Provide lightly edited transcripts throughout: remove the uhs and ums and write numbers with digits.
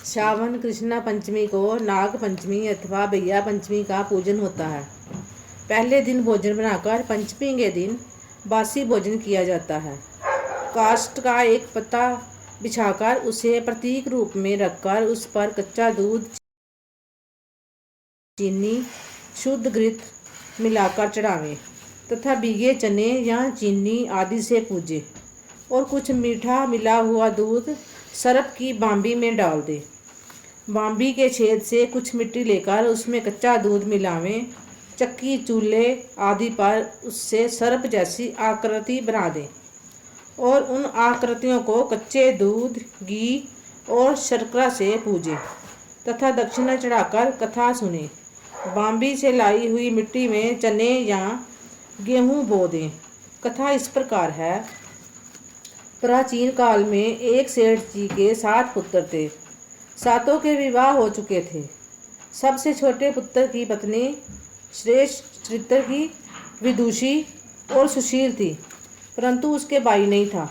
श्रावण कृष्णा पंचमी को नाग पंचमी अथवा भैया पंचमी का पूजन होता है। पहले दिन भोजन बनाकर पंचमी के दिन बासी भोजन किया जाता है। काष्ठ का एक पत्ता बिछाकर उसे प्रतीक रूप में रखकर उस पर कच्चा दूध, चीनी, शुद्ध घृत मिलाकर चढ़ावें तथा भीगे चने या चीनी आदि से पूजें और कुछ मीठा मिला हुआ दूध सर्प की बांबी में डाल दें। बांबी के छेद से कुछ मिट्टी लेकर उसमें कच्चा दूध मिलावें। चक्की, चूल्हे आदि पर उससे सर्प जैसी आकृति बना दें और उन आकृतियों को कच्चे दूध, घी और शर्करा से पूजें तथा दक्षिणा चढ़ाकर कथा सुने। बांबी से लाई हुई मिट्टी में चने या गेहूं बो दें। कथा इस प्रकार है। प्राचीन काल में एक सेठ जी के 7 पुत्र थे। सातों के विवाह हो चुके थे। सबसे छोटे पुत्र की पत्नी श्रेष्ठ चरित्र की, विदुषी और सुशील थी, परंतु उसके भाई नहीं था।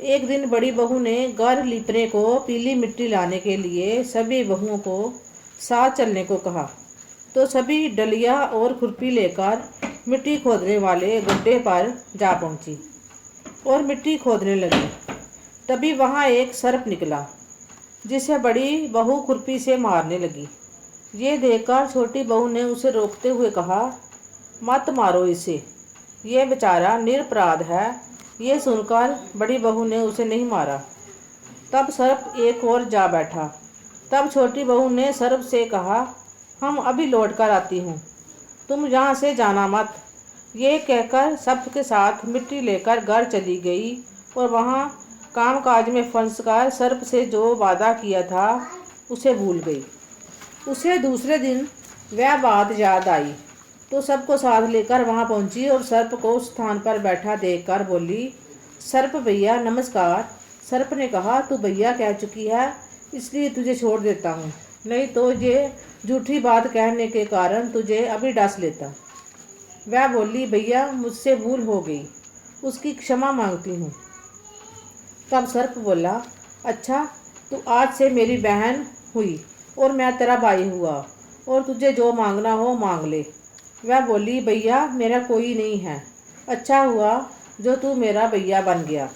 एक दिन बड़ी बहू ने घर लीपने को पीली मिट्टी लाने के लिए सभी बहुओं को साथ चलने को कहा, तो सभी डलिया और खुरपी लेकर मिट्टी खोदने वाले गड्ढे पर जा पहुंची और मिट्टी खोदने लगी। तभी वहां एक सर्प निकला, जिसे बड़ी बहू खुरपी से मारने लगी। ये देखकर छोटी बहू ने उसे रोकते हुए कहा, मत मारो इसे, ये बेचारा निरपराध है। ये सुनकर बड़ी बहू ने उसे नहीं मारा। तब सर्प एक और जा बैठा। तब छोटी बहू ने सर्प से कहा, हम अभी लौट कर आती हूँ, तुम यहाँ से जाना मत। ये कहकर सर्प के साथ मिट्टी लेकर घर चली गई और वहाँ कामकाज में फंसकर सर्प से जो वादा किया था उसे भूल गई। उसे दूसरे दिन वह बात याद आई तो सबको साथ लेकर वहां पहुंची और सर्प को उस स्थान पर बैठा देखकर बोली, सर्प भैया नमस्कार। सर्प ने कहा, तू भैया कह चुकी है इसलिए तुझे छोड़ देता हूँ, नहीं तो ये झूठी बात कहने के कारण तुझे अभी डस लेता। वह बोली, भैया मुझसे भूल हो गई, उसकी क्षमा मांगती हूँ। तब सर्प बोला, अच्छा तू आज से मेरी बहन हुई और मैं तेरा भाई हुआ और तुझे जो मांगना हो मांग ले। वह बोली, भैया मेरा कोई नहीं है, अच्छा हुआ जो तू मेरा भैया बन गया।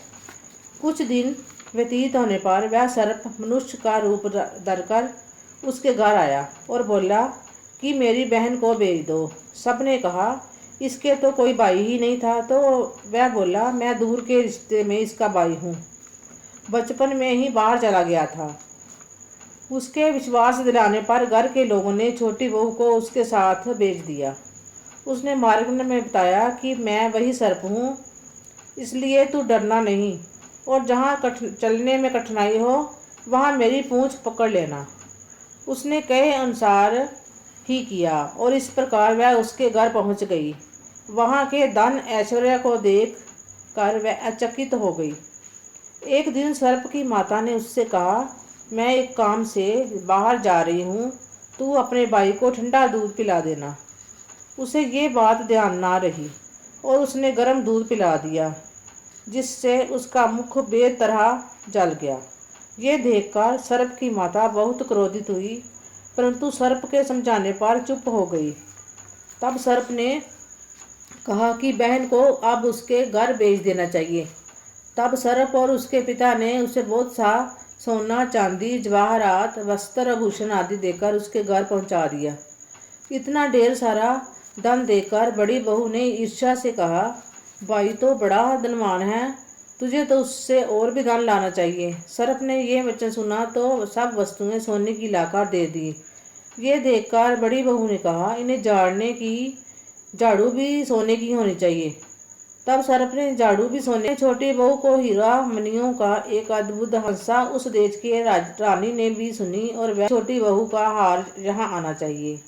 कुछ दिन व्यतीत होने पर वह सर्प मनुष्य का रूप धरकर उसके घर आया और बोला कि मेरी बहन को भेज दो। सबने कहा, इसके तो कोई भाई ही नहीं था। तो वह बोला, मैं दूर के रिश्ते में इसका भाई हूँ, बचपन में ही बाहर चला गया था। उसके विश्वास दिलाने पर घर के लोगों ने छोटी बहू को उसके साथ भेज दिया। उसने मार्ग में बताया कि मैं वही सर्प हूँ, इसलिए तू डरना नहीं और जहाँ चलने में कठिनाई हो वहाँ मेरी पूँछ पकड़ लेना। उसने कहे अनुसार ही किया और इस प्रकार वह उसके घर पहुँच गई। वहाँ के धन ऐश्वर्य को देख कर वह अचकित हो गई। एक दिन सर्प की माता ने उससे कहा, मैं एक काम से बाहर जा रही हूँ, तू अपने भाई को ठंडा दूध पिला देना। उसे ये बात ध्यान ना रही और उसने गर्म दूध पिला दिया, जिससे उसका मुख बेतरह जल गया। ये देखकर सर्प की माता बहुत क्रोधित हुई, परंतु सर्प के समझाने पर चुप हो गई। तब सर्प ने कहा कि बहन को अब उसके घर भेज देना चाहिए। तब सर्प और उसके पिता ने उसे बहुत सा सोना, चांदी, जवाहरात, वस्त्र, आभूषण आदि देकर उसके घर पहुंचा दिया। इतना ढेर सारा धन देकर बड़ी बहू ने ईर्ष्या से कहा, भाई तो बड़ा धनवान है, तुझे तो उससे और भी धन लाना चाहिए। सर्प ने यह वचन सुना तो सब वस्तुएं सोने की लाकर दे दी। ये देखकर बड़ी बहू ने कहा, इन्हें झाड़ने की झाड़ू भी सोने की होनी चाहिए। तब सर्प ने झाड़ू भी सोने। छोटी बहू को हीरा मणियों का एक अद्भुत हंसा उस देश की रानी ने भी सुनी और वह छोटी बहू का हार यहाँ आना चाहिए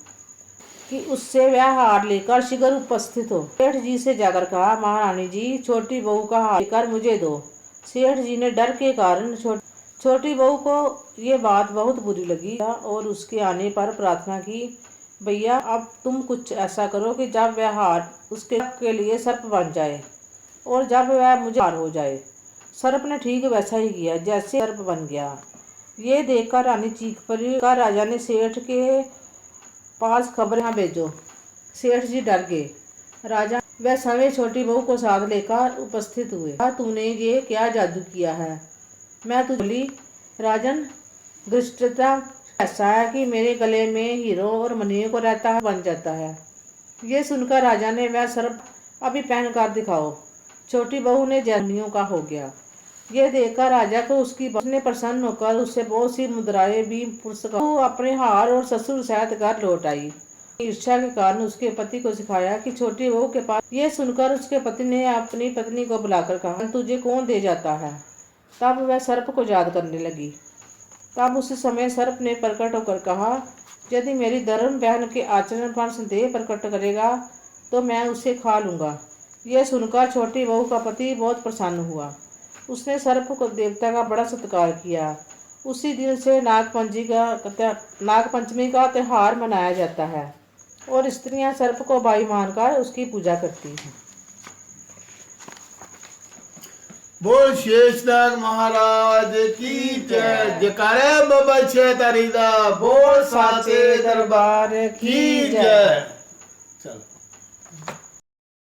कि उससे वह हार लेकर शीघ्र उपस्थित हो। सेठ जी से जाकर कहा, महारानी जी छोटी बहू का हार लेकर मुझे दो। सेठ जी ने डर के कारण छोटी बहू को ये बात बहुत बुरी लगी और उसके आने पर प्रार्थना की, भैया अब तुम कुछ ऐसा करो कि जब वह हार उसके के लिए सर्प बन जाए और जब वह मुझे हार हो जाए। सर्प ने ठीक वैसा ही किया जैसे सर्प बन गया। ये देखकर रानी चीख पड़ी का राजा ने सेठ के पास खबर यहाँ भेजो। सेठ जी डर गए। राजा वह समय छोटी बहू को साथ लेकर उपस्थित हुए। तूने ये क्या जादू किया है? मैं तुझे बोली, राजन दृष्टता ऐसा है कि मेरे गले में हीरो और मणियों को रहता है बन जाता है। ये सुनकर राजा ने वह सर्प अभी पहन कर दिखाओ। छोटी बहू ने जैनियों का हो गया। ये देखकर राजा को उसने प्रसन्न होकर उससे बहुत सी मुद्राएं भी पुरस्कार अपने हार और ससुर सहित घर लौट आई। ईर्ष्या के कारण उसके पति को सिखाया कि छोटी बहू के पास। ये सुनकर उसके पति ने अपनी पत्नी को बुलाकर कहा, तुझे कौन दे जाता है? तब वह सर्प को याद करने लगी। तब उस समय सर्प ने प्रकट होकर कहा, यदि मेरी धर्म बहन के आचरण पर संदेह प्रकट करेगा तो मैं उसे खा लूंगा। यह सुनकर छोटी बहू का पति बहुत प्रसन्न हुआ। उसने सर्प को देवता का बड़ा सत्कार किया। उसी दिन से नागपंचमी का त्योहार मनाया जाता है और स्त्रियां सर्प को भाई मानकर उसकी पूजा करती हैं। बोल शेषनाग महाराज की जय। जयकारे बाबा शेतारीदा। बोल साचे दरबार की जय। चल।